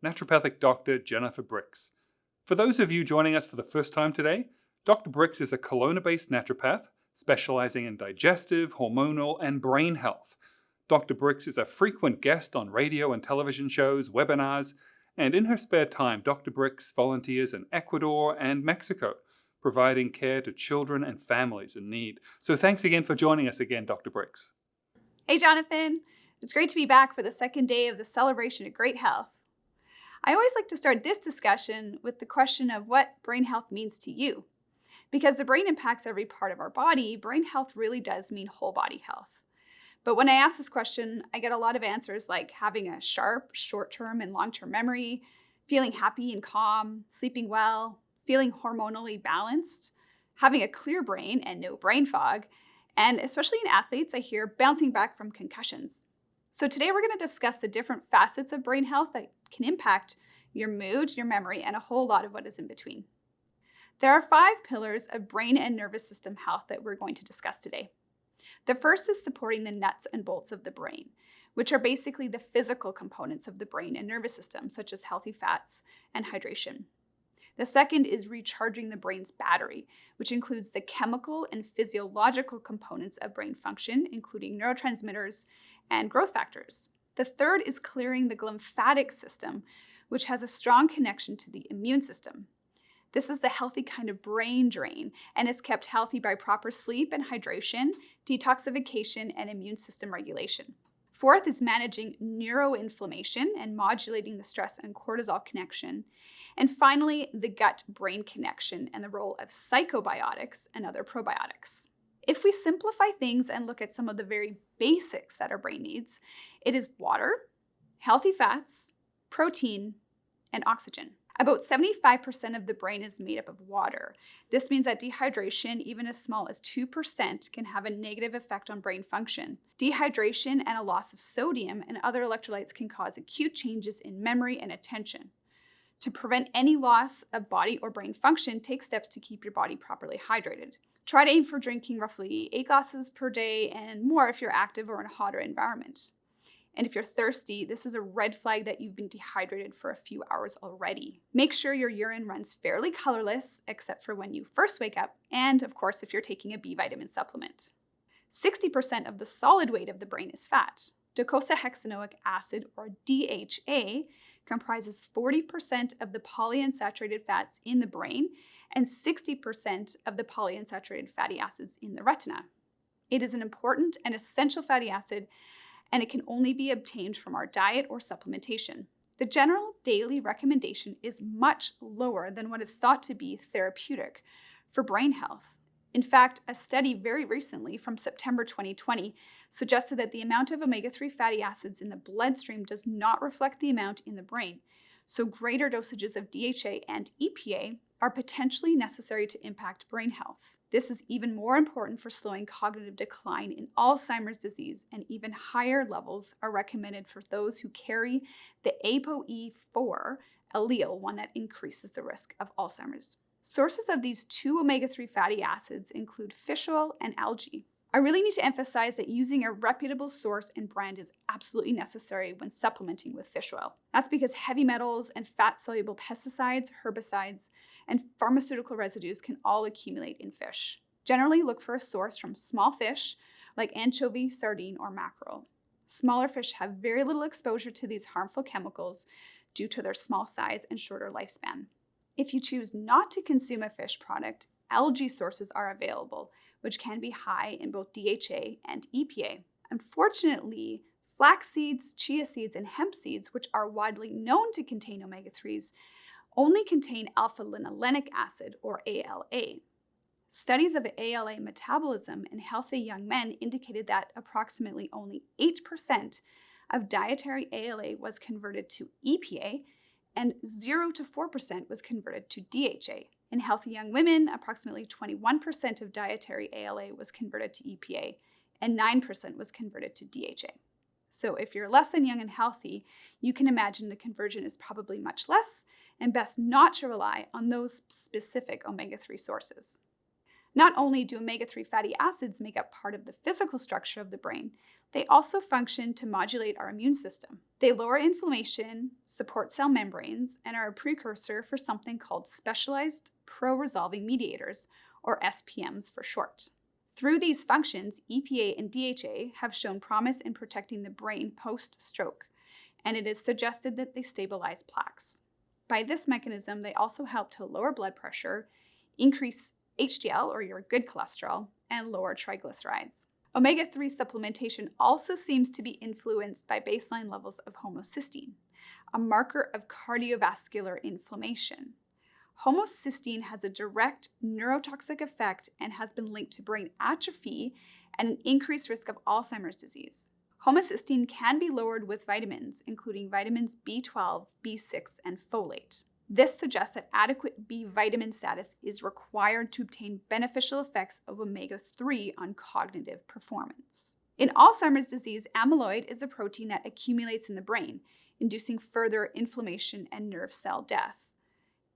Naturopathic Dr. Jennifer Brix. For those of you joining us for the first time today, Dr. Brix is a Kelowna-based naturopath specializing in digestive, hormonal, and brain health. Dr. Brix is a frequent guest on radio and television shows, webinars, and in her spare time, Dr. Brix volunteers in Ecuador and Mexico, providing care to children and families in need. So thanks again for joining us again, Dr. Brix. Hey, Jonathan. It's great to be back for the second day of the celebration of great health. I always like to start this discussion with the question of what brain health means to you. Because the brain impacts every part of our body, brain health really does mean whole body health. But when I ask this question, I get a lot of answers like having a sharp, short-term and long-term memory, feeling happy and calm, sleeping well, feeling hormonally balanced, having a clear brain and no brain fog, and especially in athletes, I hear bouncing back from concussions. So today we're going to discuss the different facets of brain health that can impact your mood, your memory, and a whole lot of what is in between. There are 5 pillars of brain and nervous system health that we're going to discuss today. The first is supporting the nuts and bolts of the brain, which are basically the physical components of the brain and nervous system, such as healthy fats and hydration. The second is recharging the brain's battery, which includes the chemical and physiological components of brain function, including neurotransmitters and growth factors. The third is clearing the glymphatic system, which has a strong connection to the immune system. This is the healthy kind of brain drain, and is kept healthy by proper sleep and hydration, detoxification, and immune system regulation. Fourth is managing neuroinflammation and modulating the stress and cortisol connection. And finally, the gut-brain connection and the role of psychobiotics and other probiotics. If we simplify things and look at some of the very basics that our brain needs, it is water, healthy fats, protein, and oxygen. About 75% of the brain is made up of water. This means that dehydration, even as small as 2%, can have a negative effect on brain function. Dehydration and a loss of sodium and other electrolytes can cause acute changes in memory and attention. To prevent any loss of body or brain function, take steps to keep your body properly hydrated. Try to aim for drinking roughly 8 glasses per day and more if you're active or in a hotter environment. And if you're thirsty, this is a red flag that you've been dehydrated for a few hours already. Make sure your urine runs fairly colorless, except for when you first wake up, and of course, if you're taking a B vitamin supplement. 60% of the solid weight of the brain is fat. Docosahexaenoic acid, or DHA, comprises 40% of the polyunsaturated fats in the brain and 60% of the polyunsaturated fatty acids in the retina. It is an important and essential fatty acid, and it can only be obtained from our diet or supplementation. The general daily recommendation is much lower than what is thought to be therapeutic for brain health. In fact, a study very recently from September 2020 suggested that the amount of omega-3 fatty acids in the bloodstream does not reflect the amount in the brain, so greater dosages of DHA and EPA are potentially necessary to impact brain health. This is even more important for slowing cognitive decline in Alzheimer's disease, and even higher levels are recommended for those who carry the ApoE4 allele, one that increases the risk of Alzheimer's. Sources of these 2 omega-3 fatty acids include fish oil and algae. I really need to emphasize that using a reputable source and brand is absolutely necessary when supplementing with fish oil. That's because heavy metals and fat-soluble pesticides, herbicides, and pharmaceutical residues can all accumulate in fish. Generally, look for a source from small fish like anchovy, sardine, or mackerel. Smaller fish have very little exposure to these harmful chemicals due to their small size and shorter lifespan. If you choose not to consume a fish product, algae sources are available, which can be high in both DHA and EPA. Unfortunately, flax seeds, chia seeds, and hemp seeds, which are widely known to contain omega-3s, only contain alpha-linolenic acid, or ALA. Studies of ALA metabolism in healthy young indicate indicated that approximately only 8% of dietary ALA was converted to EPA, and 0 to 4% was converted to DHA. In healthy young women, approximately 21% of dietary ALA was converted to EPA, and 9% was converted to DHA. So if you're less than young and healthy, you can imagine the conversion is probably much less, and best not to rely on those specific omega-3 sources. Not only do omega-3 fatty acids make up part of the physical structure of the brain, they also function to modulate our immune system. They lower inflammation, support cell membranes, and are a precursor for something called specialized pro-resolving mediators, or SPMs for short. Through these functions, EPA and DHA have shown promise in protecting the brain post-stroke, and it is suggested that they stabilize plaques. By this mechanism, they also help to lower blood pressure, increase HDL, or your good cholesterol, and lower triglycerides. Omega-3 supplementation also seems to be influenced by baseline levels of homocysteine, a marker of cardiovascular inflammation. Homocysteine has a direct neurotoxic effect and has been linked to brain atrophy and an increased risk of Alzheimer's disease. Homocysteine can be lowered with vitamins, including vitamins B12, B6, and folate. This suggests that adequate B vitamin status is required to obtain beneficial effects of omega-3 on cognitive performance. In Alzheimer's disease, amyloid is a protein that accumulates in the brain, inducing further inflammation and nerve cell death.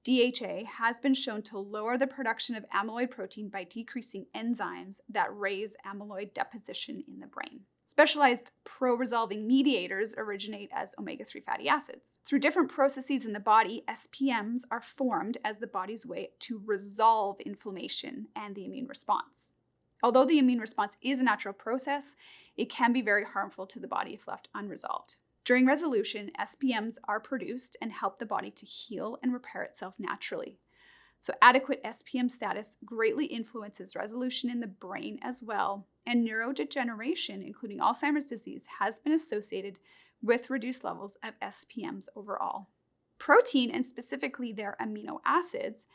DHA has been shown to lower the production of amyloid protein by decreasing enzymes that raise amyloid deposition in the brain. Specialized pro-resolving mediators originate as omega-3 fatty acids. Through different processes in the body, SPMs are formed as the body's way to resolve inflammation and the immune response. Although the immune response is a natural process, it can be very harmful to the body if left unresolved. During resolution, SPMs are produced and help the body to heal and repair itself naturally. So adequate SPM status greatly influences resolution in the brain as well, and neurodegeneration, including Alzheimer's disease, has been associated with reduced levels of SPMs overall. Protein, and specifically their amino acids,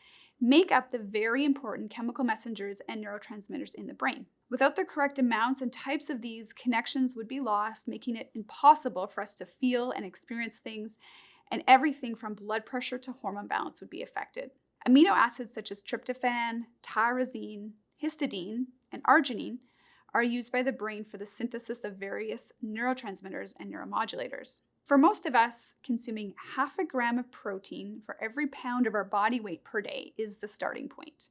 make up the very important chemical messengers and neurotransmitters in the brain. Without the correct amounts and types of these, connections would be lost, making it impossible for us to feel and experience things, and everything from blood pressure to hormone balance would be affected. Amino acids such as tryptophan, tyrosine, histidine, and arginine are used by the brain for the synthesis of various neurotransmitters and neuromodulators. For most of us, consuming half a gram of protein for every pound of our body weight per day is the starting point.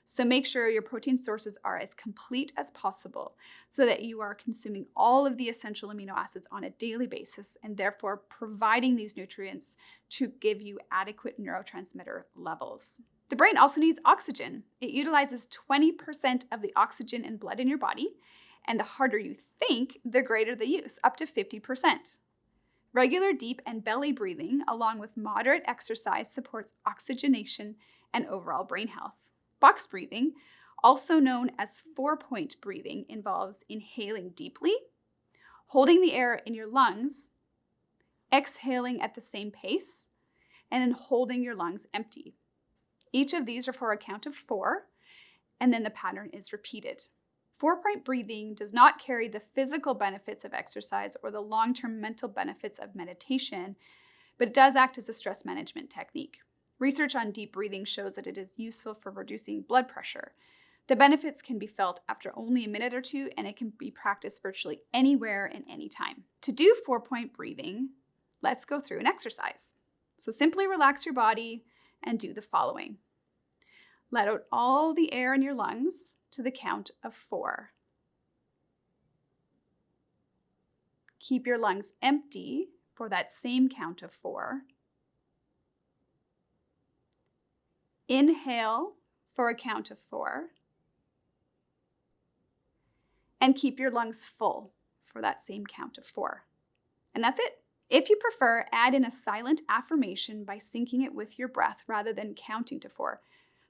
So make sure your protein sources are as complete as possible so that you are consuming all of the essential amino acids on a daily basis and therefore providing these nutrients to give you adequate neurotransmitter levels. The brain also needs oxygen. It utilizes 20% of the oxygen in blood in your body, and the harder you think, the greater the use, up to 50%. Regular deep and belly breathing, along with moderate exercise, supports oxygenation and overall brain health. Box breathing, also known as 4-point breathing, involves inhaling deeply, holding the air in your lungs, exhaling at the same pace, and then holding your lungs empty. Each of these are for a count of 4, and then the pattern is repeated. 4-point breathing does not carry the physical benefits of exercise or the long-term mental benefits of meditation, but it does act as a stress management technique. Research on deep breathing shows that it is useful for reducing blood pressure. The benefits can be felt after only a minute or two, and it can be practiced virtually anywhere and anytime. To do 4-point breathing, let's go through an exercise. So simply relax your body and do the following. Let out all the air in your lungs to the count of 4. Keep your lungs empty for that same count of 4. Inhale for a count of 4. And keep your lungs full for that same count of 4. And that's it. If you prefer, add in a silent affirmation by syncing it with your breath rather than counting to 4.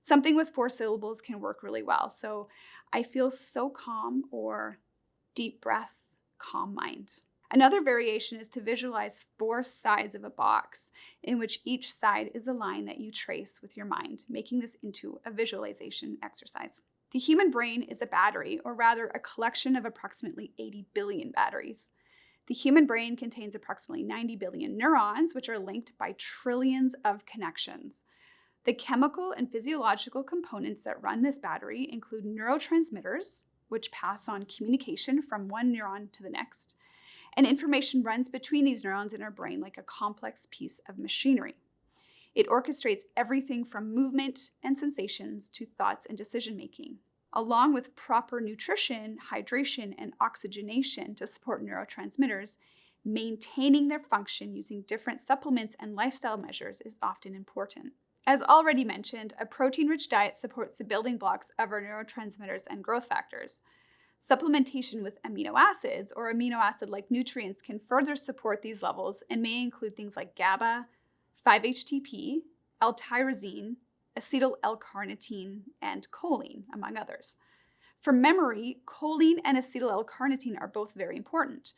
Something with 4 syllables can work really well. So I feel so calm, or deep breath, calm mind. Another variation is to visualize 4 sides of a box in which each side is a line that you trace with your mind, making this into a visualization exercise. The human brain is a battery, or rather a collection of approximately 80 billion batteries. The human brain contains approximately 90 billion neurons, which are linked by trillions of connections. The chemical and physiological components that run this battery include neurotransmitters, which pass on communication from one neuron to the next, and information runs between these neurons in our brain like a complex piece of machinery. It orchestrates everything from movement and sensations to thoughts and decision-making. along with proper nutrition, hydration, and oxygenation to support neurotransmitters, maintaining their function using different supplements and lifestyle measures is often important. As already mentioned, a protein-rich diet supports the building blocks of our neurotransmitters and growth factors. Supplementation with amino acids or amino acid-like nutrients can further support these levels and may include things like GABA, 5-HTP, L-tyrosine, acetyl L-carnitine, and choline, among others. For memory, choline and acetyl L-carnitine are both very important.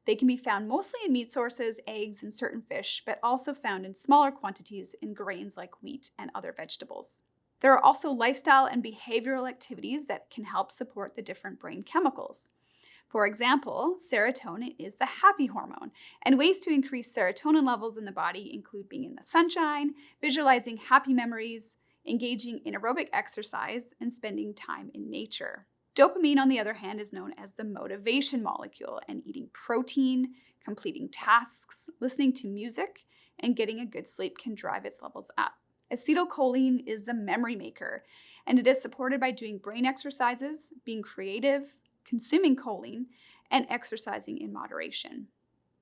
They can be found mostly in meat sources, eggs, and certain fish, but also found in smaller quantities in grains like wheat and other vegetables. There are also lifestyle and behavioral activities that can help support the different brain chemicals. For example, serotonin is the happy hormone, and ways to increase serotonin levels in the body include being in the sunshine, visualizing happy memories, engaging in aerobic exercise, and spending time in nature. Dopamine, on the other hand, is known as the motivation molecule, and eating protein, completing tasks, listening to music, and getting a good sleep can drive its levels up. Acetylcholine is the memory maker, and it is supported by doing brain exercises, being creative, consuming choline, and exercising in moderation.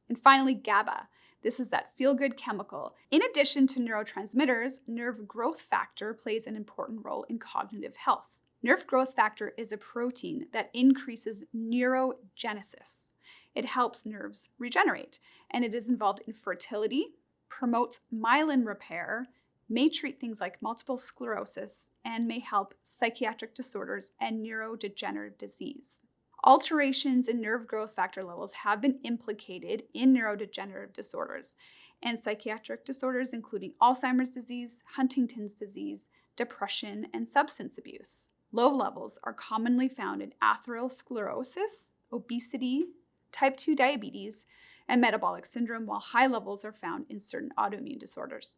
And finally, GABA. This is that feel-good chemical. In addition to neurotransmitters, nerve growth factor plays an important role in cognitive health. Nerve growth factor is a protein that increases neurogenesis. It helps nerves regenerate, and it is involved in fertility, promotes myelin repair, may treat things like multiple sclerosis, and may help psychiatric disorders and neurodegenerative disease. Alterations in nerve growth factor levels have been implicated in neurodegenerative disorders and psychiatric disorders, including Alzheimer's disease, Huntington's disease, depression, and substance abuse. Low levels are commonly found in atherosclerosis, obesity, type 2 diabetes, and metabolic syndrome, while high levels are found in certain autoimmune disorders.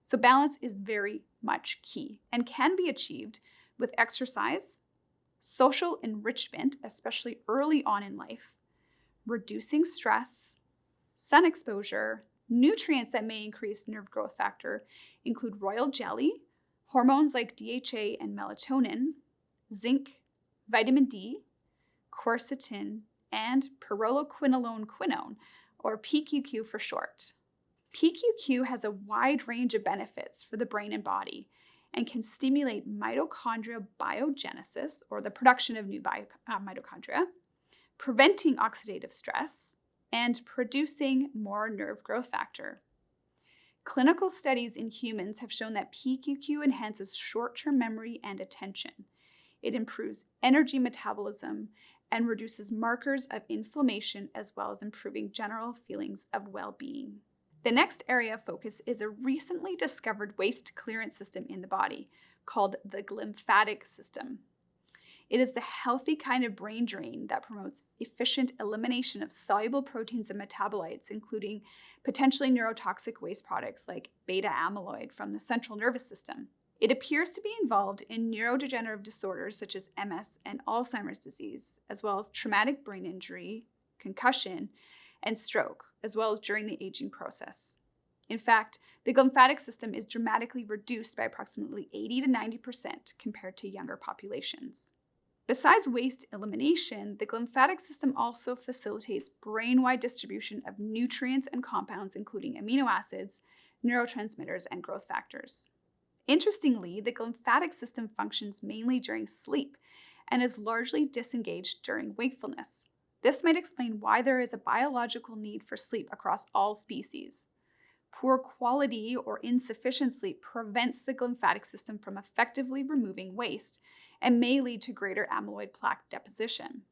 So balance is very much key and can be achieved with exercise, social enrichment, especially early on in life, reducing stress, sun exposure. Nutrients that may increase nerve growth factor include royal jelly, hormones like DHA and melatonin, zinc, vitamin D, quercetin, and pyrroloquinone, or PQQ for short. PQQ has a wide range of benefits for the brain and body and can stimulate mitochondrial biogenesis, or the production of new mitochondria, preventing oxidative stress, and producing more nerve growth factor. Clinical studies in humans have shown that PQQ enhances short-term memory and attention. It improves energy metabolism and reduces markers of inflammation, as well as improving general feelings of well-being. The next area of focus is a recently discovered waste clearance system in the body called the glymphatic system. It is the healthy kind of brain drain that promotes efficient elimination of soluble proteins and metabolites, including potentially neurotoxic waste products like beta amyloid from the central nervous system. It appears to be involved in neurodegenerative disorders such as MS and Alzheimer's disease, as well as traumatic brain injury, concussion, and stroke, as well as during the aging process. In fact, the glymphatic system is dramatically reduced by approximately 80 to 90% compared to younger populations. Besides waste elimination, the glymphatic system also facilitates brain-wide distribution of nutrients and compounds, including amino acids, neurotransmitters, and growth factors. Interestingly, the glymphatic system functions mainly during sleep and is largely disengaged during wakefulness. This might explain why there is a biological need for sleep across all species. Poor quality or insufficient sleep prevents the glymphatic system from effectively removing waste and may lead to greater amyloid plaque deposition.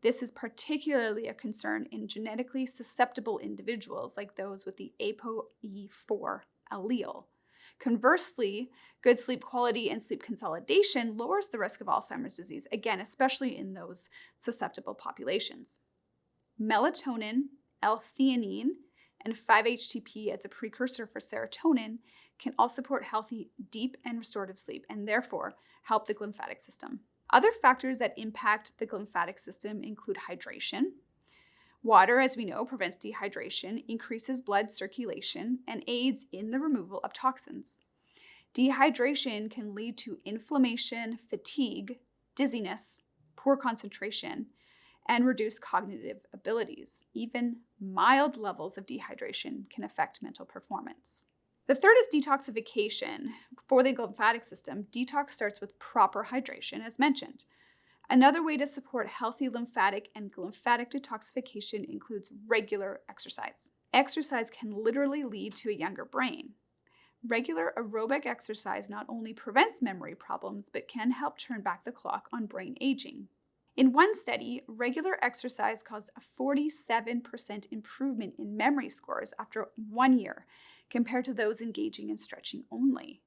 This is particularly a concern in genetically susceptible individuals like those with the ApoE4 allele. Conversely, good sleep quality and sleep consolidation lowers the risk of Alzheimer's disease, again, especially in those susceptible populations. Melatonin, L-theanine, and 5-HTP as a precursor for serotonin can all support healthy, deep, and restorative sleep, and therefore help the glymphatic system. Other factors that impact the glymphatic system include hydration. Water, as we know, prevents dehydration, increases blood circulation, and aids in the removal of toxins. Dehydration can lead to inflammation, fatigue, dizziness, poor concentration, and reduced cognitive abilities. Even mild levels of dehydration can affect mental performance. The third is detoxification. For the glymphatic system, detox starts with proper hydration, as mentioned. Another way to support healthy lymphatic and glymphatic detoxification includes regular exercise. Exercise can literally lead to a younger brain. Regular aerobic exercise not only prevents memory problems, but can help turn back the clock on brain aging. In one study, regular exercise caused a 47% improvement in memory scores after 1 year compared to those engaging in stretching only.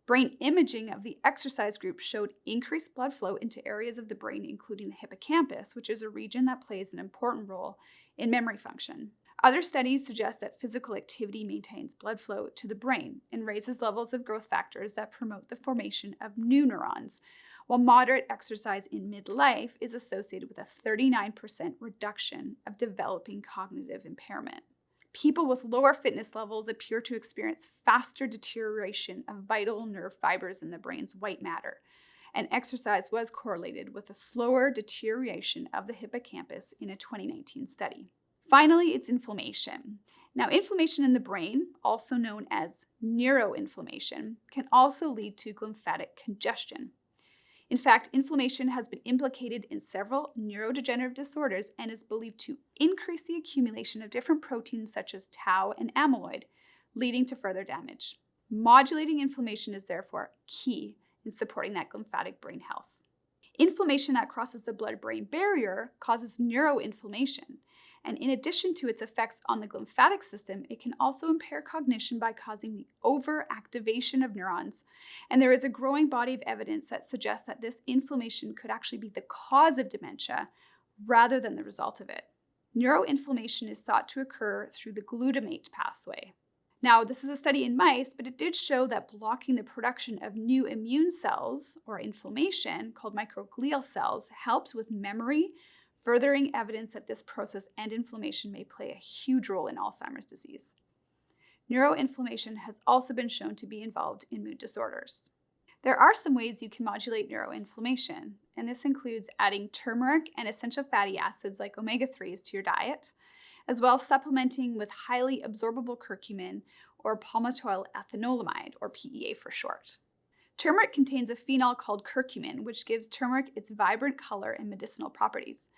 Brain imaging of the exercise group showed increased blood flow into areas of the brain, including the hippocampus, which is a region that plays an important role in memory function. Other studies suggest that physical activity maintains blood flow to the brain and raises levels of growth factors that promote the formation of new neurons, while moderate exercise in midlife is associated with a 39% reduction of developing cognitive impairment. People with lower fitness levels appear to experience faster deterioration of vital nerve fibers in the brain's white matter, and exercise was correlated with a slower deterioration of the hippocampus in a 2019 study. Finally, it's inflammation. Now, inflammation in the brain, also known as neuroinflammation, can also lead to glymphatic congestion. In fact, inflammation has been implicated in several neurodegenerative disorders and is believed to increase the accumulation of different proteins such as tau and amyloid, leading to further damage. Modulating inflammation is therefore key in supporting that glymphatic brain health. Inflammation that crosses the blood-brain barrier causes neuroinflammation, and in addition to its effects on the glymphatic system, it can also impair cognition by causing the overactivation of neurons. And there is a growing body of evidence that suggests that this inflammation could actually be the cause of dementia rather than the result of it. Neuroinflammation is thought to occur through the glutamate pathway. Now, this is a study in mice, but it did show that blocking the production of new immune cells, or inflammation, called microglial cells, helps with memory, furthering evidence that this process and inflammation may play a huge role in Alzheimer's disease. Neuroinflammation has also been shown to be involved in mood disorders. There are some ways you can modulate neuroinflammation, and this includes adding turmeric and essential fatty acids like omega-3s to your diet, as well as supplementing with highly absorbable curcumin or palmitoyl ethanolamide, or PEA for short. Turmeric contains a phenol called curcumin, which gives turmeric its vibrant color and medicinal properties.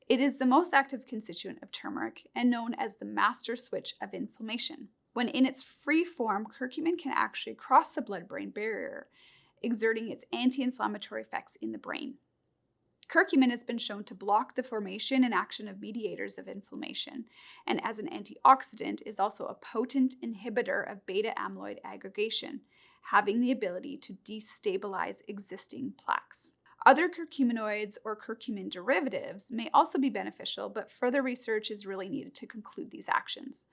It is the most active constituent of turmeric and known as the master switch of inflammation. When in its free form, curcumin can actually cross the blood-brain barrier, exerting its anti-inflammatory effects in the brain. Curcumin has been shown to block the formation and action of mediators of inflammation, and as an antioxidant is also a potent inhibitor of beta-amyloid aggregation, having the ability to destabilize existing plaques. Other curcuminoids or curcumin derivatives may also be beneficial, but further research is really needed to conclude these actions.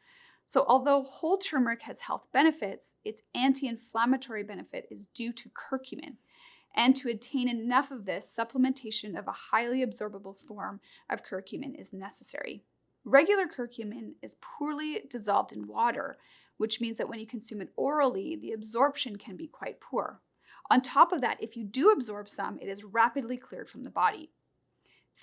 So although whole turmeric has health benefits, its anti-inflammatory benefit is due to curcumin. And to attain enough of this, supplementation of a highly absorbable form of curcumin is necessary. Regular curcumin is poorly dissolved in water, which means that when you consume it orally, the absorption can be quite poor. On top of that, if you do absorb some, it is rapidly cleared from the body.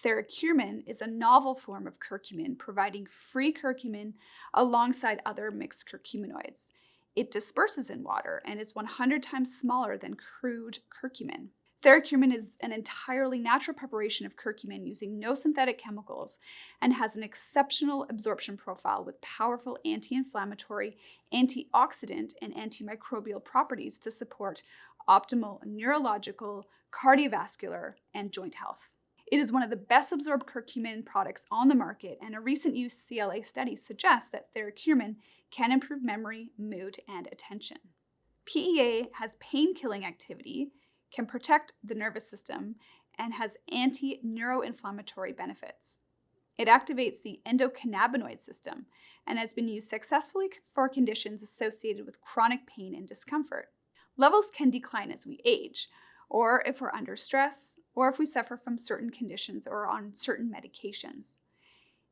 Theracurmin is a novel form of curcumin, providing free curcumin alongside other mixed curcuminoids. It disperses in water and is 100 times smaller than crude curcumin. Theracurmin is an entirely natural preparation of curcumin using no synthetic chemicals and has an exceptional absorption profile with powerful anti-inflammatory, antioxidant, and antimicrobial properties to support optimal neurological, cardiovascular, and joint health. It is one of the best absorbed curcumin products on the market, and a recent UCLA study suggests that theracurmin can improve memory, mood, and attention. PEA has pain-killing activity, can protect the nervous system, and has anti-neuroinflammatory benefits. It activates the endocannabinoid system and has been used successfully for conditions associated with chronic pain and discomfort. Levels can decline as we age, or if we're under stress, or if we suffer from certain conditions or on certain medications.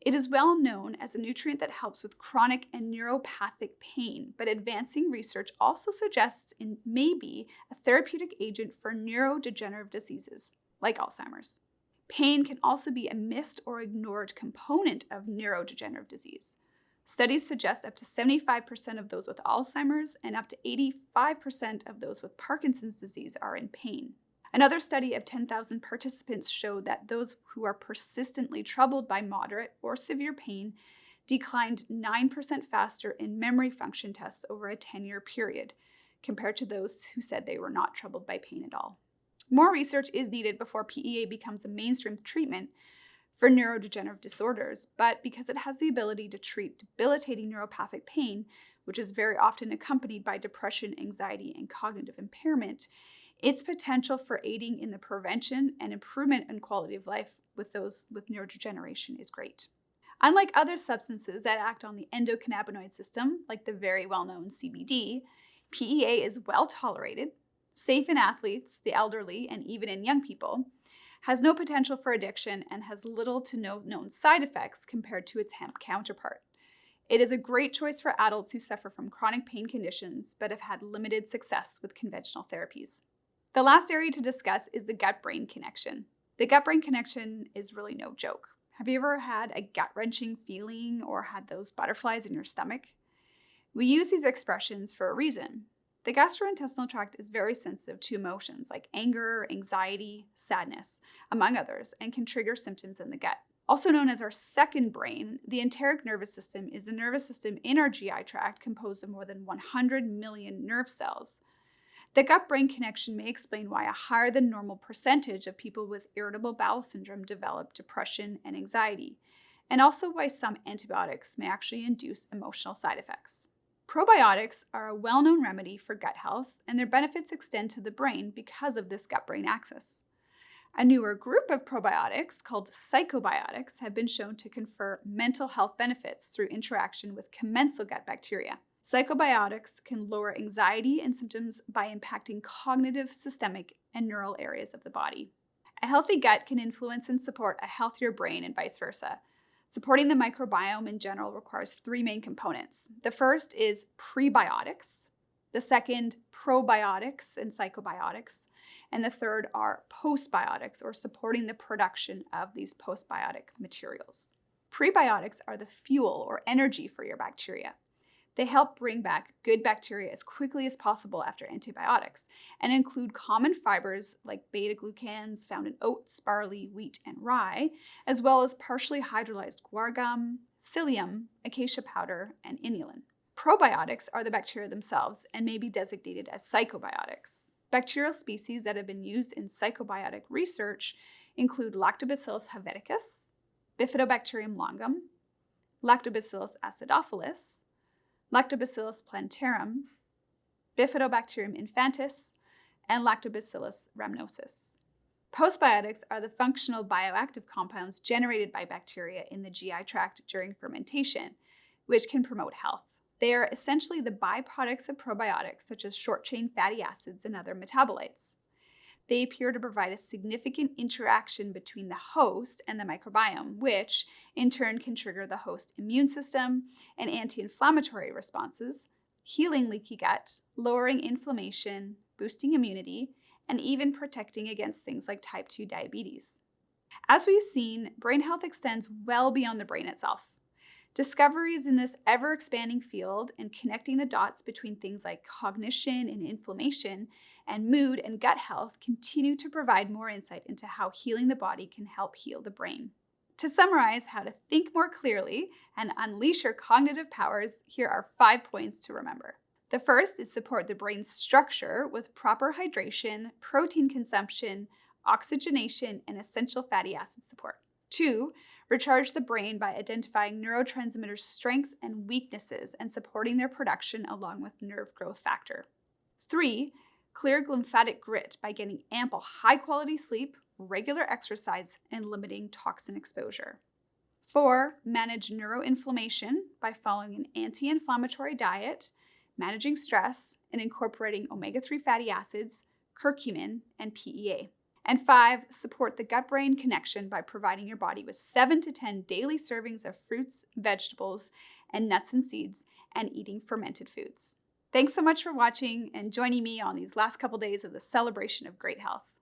It is well known as a nutrient that helps with chronic and neuropathic pain, but advancing research also suggests it may be a therapeutic agent for neurodegenerative diseases. like Alzheimer's. Pain can also be a missed or ignored component of neurodegenerative disease. Studies suggest up to 75% of those with Alzheimer's and up to 85% of those with Parkinson's disease are in pain. Another study of 10,000 participants showed that those who are persistently troubled by moderate or severe pain declined 9% faster in memory function tests over a 10-year period, compared to those who said they were not troubled by pain at all. More research is needed before PEA becomes a mainstream treatment for neurodegenerative disorders, but because it has the ability to treat debilitating neuropathic pain, which is very often accompanied by depression, anxiety, and cognitive impairment, its potential for aiding in the prevention and improvement in quality of life with those with neurodegeneration is great. Unlike other substances that act on the endocannabinoid system, like the very well-known CBD, PEA is well tolerated, safe in athletes, the elderly, and even in young people, has no potential for addiction, and has little to no known side effects compared to its hemp counterpart. It is a great choice for adults who suffer from chronic pain conditions but have had limited success with conventional therapies. The last area to discuss is the gut-brain connection. The gut-brain connection is really no joke. Have you ever had a gut-wrenching feeling or had those butterflies in your stomach? We use these expressions for a reason. The gastrointestinal tract is very sensitive to emotions like anger, anxiety, sadness, among others, and can trigger symptoms in the gut. Also known as our second brain, the enteric nervous system is a nervous system in our GI tract composed of more than 100 million nerve cells. The gut-brain connection may explain why a higher than normal percentage of people with irritable bowel syndrome develop depression and anxiety, and also why some antibiotics may actually induce emotional side effects. Probiotics are a well-known remedy for gut health, and their benefits extend to the brain because of this gut-brain axis. A newer group of probiotics called psychobiotics have been shown to confer mental health benefits through interaction with commensal gut bacteria. Psychobiotics can lower anxiety and symptoms by impacting cognitive, systemic, and neural areas of the body. A healthy gut can influence and support a healthier brain and vice versa. Supporting the microbiome in general requires three main components. The first is prebiotics, the second, probiotics and psychobiotics, and the third are postbiotics, or supporting the production of these postbiotic materials. Prebiotics are the fuel or energy for your bacteria. They help bring back good bacteria as quickly as possible after antibiotics and include common fibers like beta-glucans found in oats, barley, wheat, and rye, as well as partially hydrolyzed guar gum, psyllium, acacia powder, and inulin. Probiotics are the bacteria themselves and may be designated as psychobiotics. Bacterial species that have been used in psychobiotic research include Lactobacillus helveticus, Bifidobacterium longum, Lactobacillus acidophilus, Lactobacillus plantarum, Bifidobacterium infantis, and Lactobacillus rhamnosus. Postbiotics are the functional bioactive compounds generated by bacteria in the GI tract during fermentation, which can promote health. They are essentially the byproducts of probiotics, such as short-chain fatty acids and other metabolites. They appear to provide a significant interaction between the host and the microbiome, which in turn can trigger the host immune system and anti-inflammatory responses, healing leaky gut, lowering inflammation, boosting immunity, and even protecting against things like type 2 diabetes. As we've seen, brain health extends well beyond the brain itself. Discoveries in this ever-expanding field and connecting the dots between things like cognition and inflammation and mood and gut health continue to provide more insight into how healing the body can help heal the brain. To summarize how to think more clearly and unleash your cognitive powers, here are 5 points to remember. The first is support the brain's structure with proper hydration, protein consumption, oxygenation, and essential fatty acid support. 2, recharge the brain by identifying neurotransmitters' strengths and weaknesses and supporting their production along with nerve growth factor. 3, clear glymphatic grit by getting ample high-quality sleep, regular exercise, and limiting toxin exposure. 4, manage neuroinflammation by following an anti-inflammatory diet, managing stress, and incorporating omega-3 fatty acids, curcumin, and PEA. And 5, support the gut-brain connection by providing your body with 7 to 10 daily servings of fruits, vegetables, and nuts and seeds, and eating fermented foods. Thanks so much for watching and joining me on these last couple days of the celebration of great health.